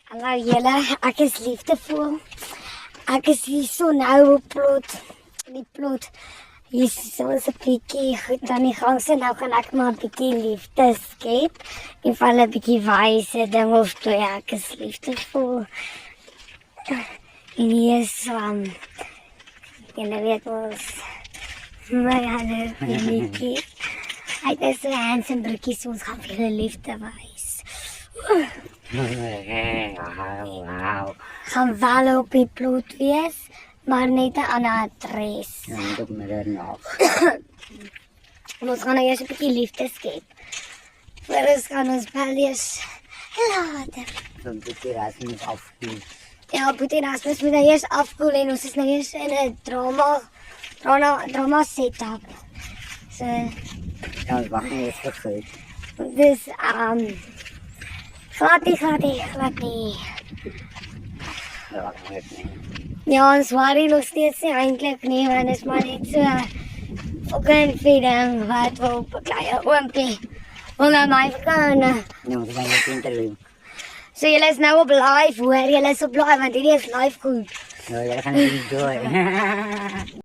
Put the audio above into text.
Hallo julle, ek is liefdevol. Ek is hier so nou op plot. Die plot. Hier is soms 'n bietjie goed aan die gang. So nou gaan ek maar 'n bietjie liefde skep. En van 'n bietjie wyse ding of twee. Ek is liefdevol. En hier is julle weet ons. My hallo bietjie. Hy is so handsome broekie, so ons gaan vir julle liefde wys. Wow. Gaan wel op die plot wees, maar net 'n ander adres. Ja, op middernag. Ons gaan nou eers 'n bietjie liefde skep. Voordat gaan ons bel eers later. Dan moet jy ras moet afkoel. Ja, Boetie Rasmus moet nou eers afkoel en ons is nou eers in 'n drama setup. So, Ja, ons wag net eers vir goed. dis glad nie. Ja, wag net nie. Ja, ons worry nog steeds nie eintlik nie, want dit is maar net so fucking feeding wat op 'n klein oompie. Wil nou my kan. Nee, ons gaan net interview. So julle is nou op live, hoor, julle is op live want hierdie is live goed. Ja, jy gaan dit doen.